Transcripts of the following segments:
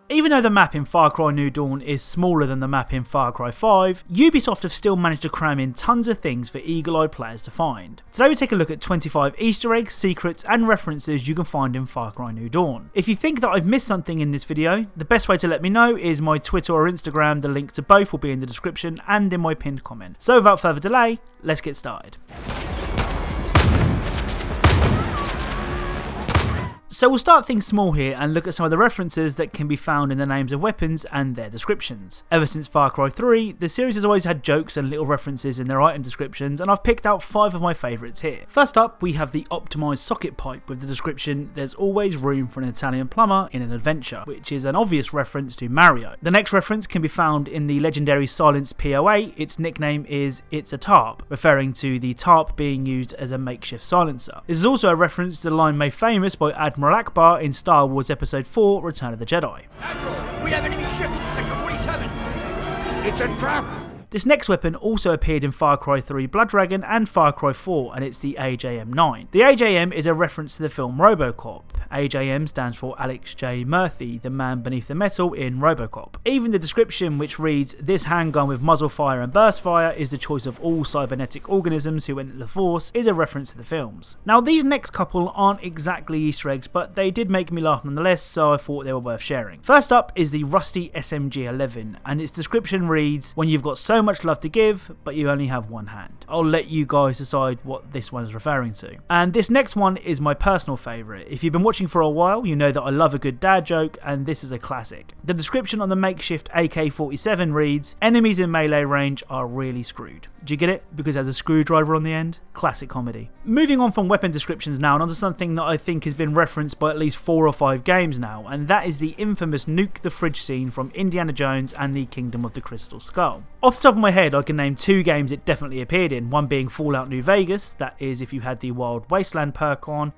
Even though the map in Far Cry New Dawn is smaller than the map in Far Cry 5, Ubisoft have still managed to cram in tons of things for eagle-eyed players to find. Today we take a look at 25 Easter eggs, secrets and references you can find in Far Cry New Dawn. If you think that I've missed something in this video, the best way to let me know is my Twitter or Instagram. The link to both will be in the description and in my pinned comment. So without further delay, let's get started. So we'll start things small here and look at some of the references that can be found in the names of weapons and their descriptions. Ever since Far Cry 3, the series has always had jokes and little references in their item descriptions, and I've picked out 5 of my favourites here. First up, we have the optimised socket pipe with the description, "There's always room for an Italian plumber in an adventure," which is an obvious reference to Mario. The next reference can be found in the legendary silenced POA. Its nickname is "It's a tarp," referring to the tarp being used as a makeshift silencer. This is also a reference to the line made famous by Admiral Akbar in Star Wars Episode 4 Return of the Jedi. Admiral, we have enemy ships in Sector 47! It's a trap! This next weapon also appeared in Far Cry 3 Blood Dragon and Far Cry 4, and it's the AJM-9. The AJM is a reference to the film RoboCop. AJM stands for Alex J. Murphy, the man beneath the metal in RoboCop. Even the description, which reads, "This handgun with muzzle fire and burst fire is the choice of all cybernetic organisms who enter the Force," is a reference to the films. Now these next couple aren't exactly Easter eggs, but they did make me laugh nonetheless, so I thought they were worth sharing. First up is the rusty SMG-11, and its description reads, "When you've got so much love to give, but you only have one hand." I'll let you guys decide what this one is referring to. And this next one is my personal favourite. If you've been watching for a while, you know that I love a good dad joke, and this is a classic. The description on the makeshift AK-47 reads, "Enemies in melee range are really screwed." Do you get it? Because there's a screwdriver on the end? Classic comedy. Moving on from weapon descriptions now, and onto something that I think has been referenced by at least 4 or 5 games now, and that is the infamous nuke the fridge scene from Indiana Jones and the Kingdom of the Crystal Skull. Off the top of my head, I can name 2 games it definitely appeared in, one being Fallout New Vegas, that is if you had the Wild Wasteland perk on,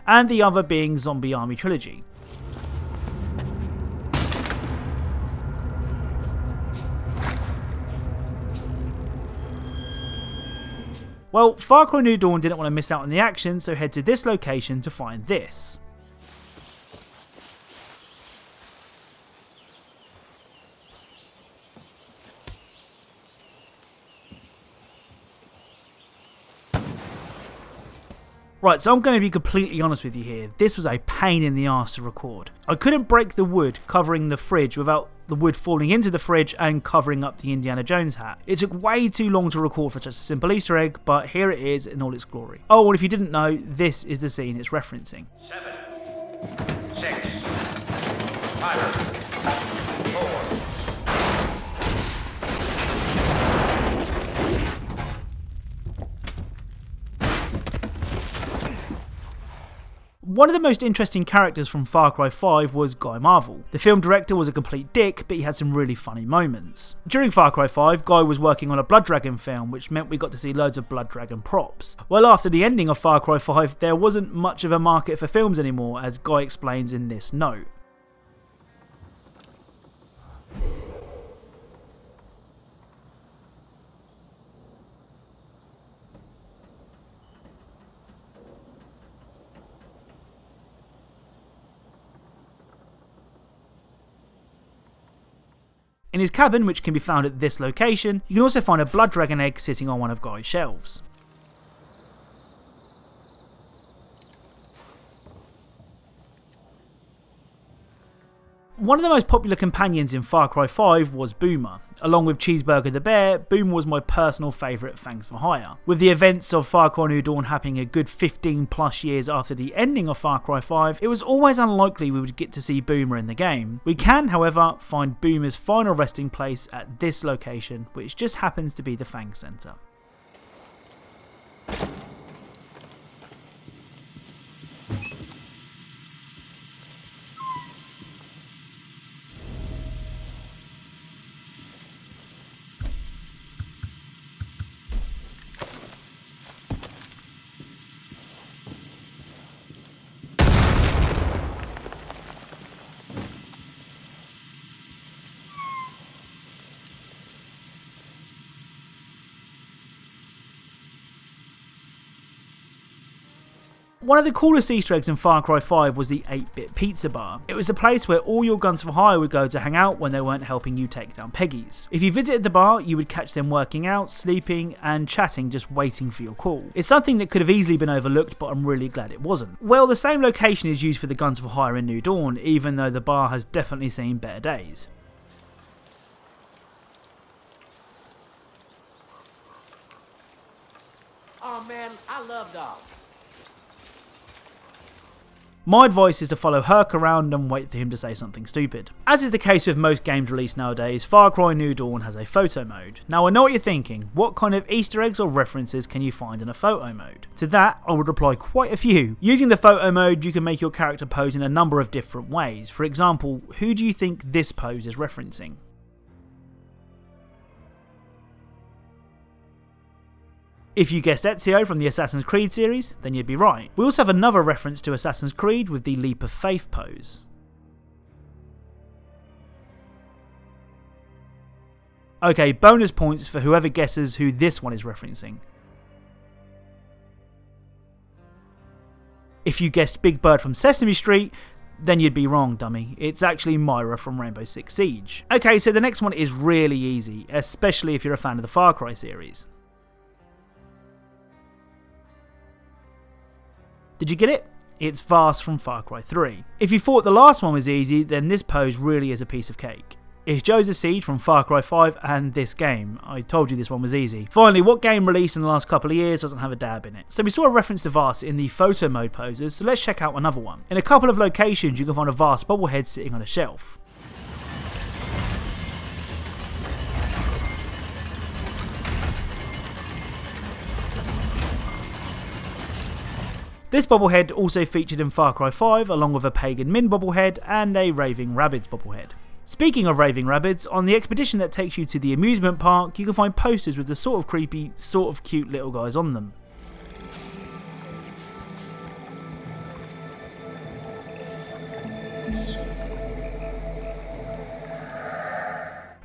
and the other being Zombie Army Trilogy. Well, Far Cry New Dawn didn't want to miss out on the action, so head to this location to find this. Right, so I'm going to be completely honest with you here. This was a pain in the arse to record. I couldn't break the wood covering the fridge without the wood falling into the fridge and covering up the Indiana Jones hat. It took way too long to record for such a simple Easter egg, but here it is in all its glory. Oh, and if you didn't know, this is the scene it's referencing. 7, 6, 5, 4. One of the most interesting characters from Far Cry 5 was Guy Marvel. The film director was a complete dick, but he had some really funny moments. During Far Cry 5, Guy was working on a Blood Dragon film, which meant we got to see loads of Blood Dragon props. Well, after the ending of Far Cry 5, there wasn't much of a market for films anymore, as Guy explains in this note. In his cabin, which can be found at this location, you can also find a Blood Dragon egg sitting on one of Guy's shelves. One of the most popular companions in Far Cry 5 was Boomer. Along with Cheeseburger the Bear, Boomer was my personal favourite Thanks for Hire. With the events of Far Cry New Dawn happening a good 15 plus years after the ending of Far Cry 5, it was always unlikely we would get to see Boomer in the game. We can, however, find Boomer's final resting place at this location, which just happens to be the Fang Centre. One of the coolest Easter eggs in Far Cry 5 was the 8-bit pizza bar. It was the place where all your guns for hire would go to hang out when they weren't helping you take down Peggies. If you visited the bar, you would catch them working out, sleeping and chatting, just waiting for your call. It's something that could have easily been overlooked, but I'm really glad it wasn't. Well, the same location is used for the guns for hire in New Dawn, even though the bar has definitely seen better days. Oh man, I love dogs. My advice is to follow Herc around and wait for him to say something stupid. As is the case with most games released nowadays, Far Cry New Dawn has a photo mode. Now I know what you're thinking, what kind of Easter eggs or references can you find in a photo mode? To that, I would reply quite a few. Using the photo mode, you can make your character pose in a number of different ways. For example, who do you think this pose is referencing? If you guessed Ezio from the Assassin's Creed series, then you'd be right. We also have another reference to Assassin's Creed with the Leap of Faith pose. Okay, bonus points for whoever guesses who this one is referencing. If you guessed Big Bird from Sesame Street, then you'd be wrong, dummy. It's actually Myra from Rainbow Six Siege. Okay, so the next one is really easy, especially if you're a fan of the Far Cry series. Did you get it? It's Vast from Far Cry 3. If you thought the last one was easy, then this pose really is a piece of cake. It's Joseph Siege from Far Cry 5 and this game. I told you this one was easy. Finally, what game released in the last couple of years doesn't have a dab in it? So we saw a reference to Vast in the photo mode poses, so let's check out another one. In a couple of locations you can find a Vast bobblehead sitting on a shelf. This bobblehead also featured in Far Cry 5 along with a Pagan Min bobblehead and a Raving Rabbids bobblehead. Speaking of Raving Rabbids, on the expedition that takes you to the amusement park you can find posters with the sort of creepy, sort of cute little guys on them.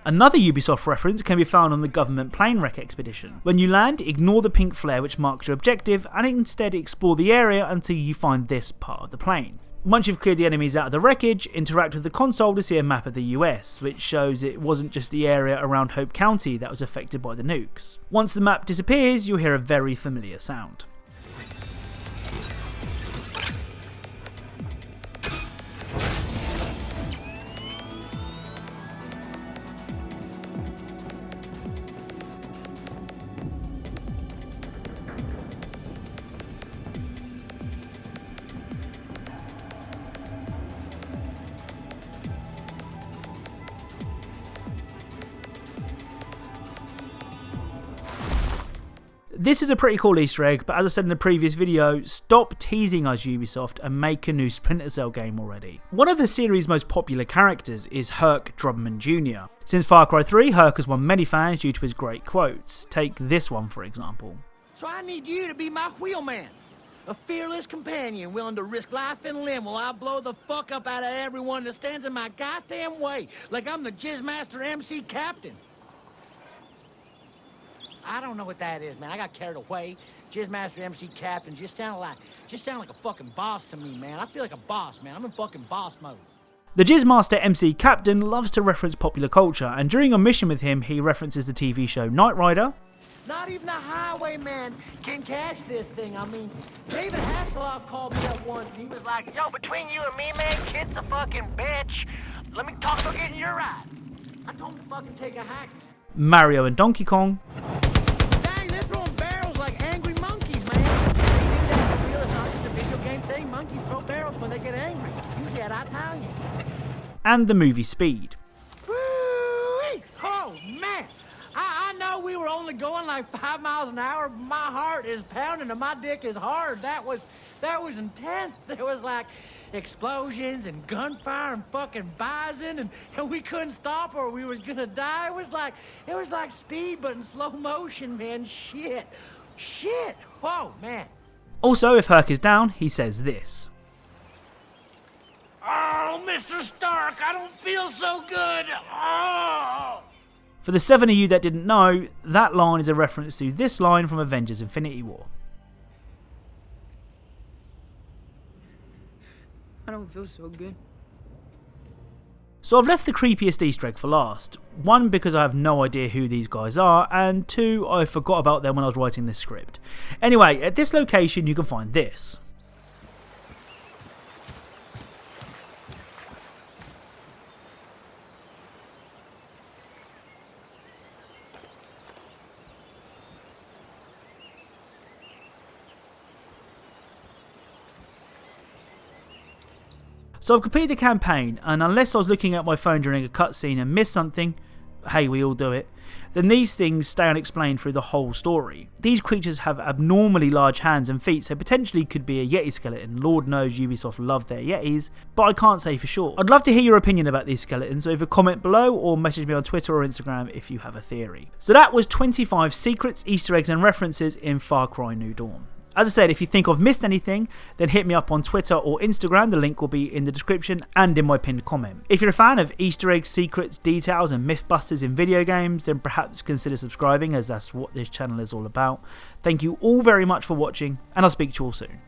Another Ubisoft reference can be found on the government plane wreck expedition. When you land, ignore the pink flare which marks your objective and instead explore the area until you find this part of the plane. Once you've cleared the enemies out of the wreckage, interact with the console to see a map of the US, which shows it wasn't just the area around Hope County that was affected by the nukes. Once the map disappears, you'll hear a very familiar sound. This is a pretty cool Easter egg, but as I said in the previous video, stop teasing us Ubisoft and make a new Splinter Cell game already. One of the series' most popular characters is Herc Drumman Jr. Since Far Cry 3, Herc has won many fans due to his great quotes. Take this one for example. So I need you to be my wheelman. A fearless companion willing to risk life and limb while I blow the fuck up out of everyone that stands in my goddamn way. Like I'm the Jizzmaster MC Captain. I don't know what that is, man. I got carried away. Jizzmaster MC Captain just sounded like a fucking boss to me, man. I feel like a boss, man. I'm in fucking boss mode. The Jizzmaster MC Captain loves to reference popular culture, and during a mission with him, he references the TV show Knight Rider. Not even a highwayman can catch this thing. I mean, David Hasselhoff called me up once, and he was like, yo, between you and me, man, kid's a fucking bitch. Let me talk about getting your ride. I told him to fucking take a hack. Mario and Donkey Kong. Dang, they're throwing barrels like angry monkeys, man. You think that for real? It's not just a video game thing. Monkeys throw barrels when they get angry. Usually at Italians. And the movie Speed. Woo-wee! Oh, man. I know we were only going like 5 miles an hour. My heart is pounding and my dick is hard. That was intense. There was like explosions and gunfire and fucking bison and we couldn't stop or we was gonna die. It was like Speed but in slow motion, man. Shit. Whoa, man. Also, if Herc is down, he says this. Oh, Mr. Stark, I don't feel so good. Oh. For the 7 of you that didn't know, that line is a reference to this line from Avengers Infinity War. don't feel so good. So I've left the creepiest Easter egg for last. One, because I have no idea who these guys are, and two, I forgot about them when I was writing this script. Anyway, at this location you can find this. So I've completed the campaign, and unless I was looking at my phone during a cutscene and missed something, hey, we all do it, then these things stay unexplained through the whole story. These creatures have abnormally large hands and feet, so potentially could be a Yeti skeleton. Lord knows Ubisoft love their Yetis, but I can't say for sure. I'd love to hear your opinion about these skeletons, so either comment below or message me on Twitter or Instagram if you have a theory. So that was 25 secrets, Easter eggs and references in Far Cry New Dawn. As I said, if you think I've missed anything, then hit me up on Twitter or Instagram. The link will be in the description and in my pinned comment. If you're a fan of Easter eggs, secrets, details and mythbusters in video games, then perhaps consider subscribing, as that's what this channel is all about. Thank you all very much for watching, and I'll speak to you all soon.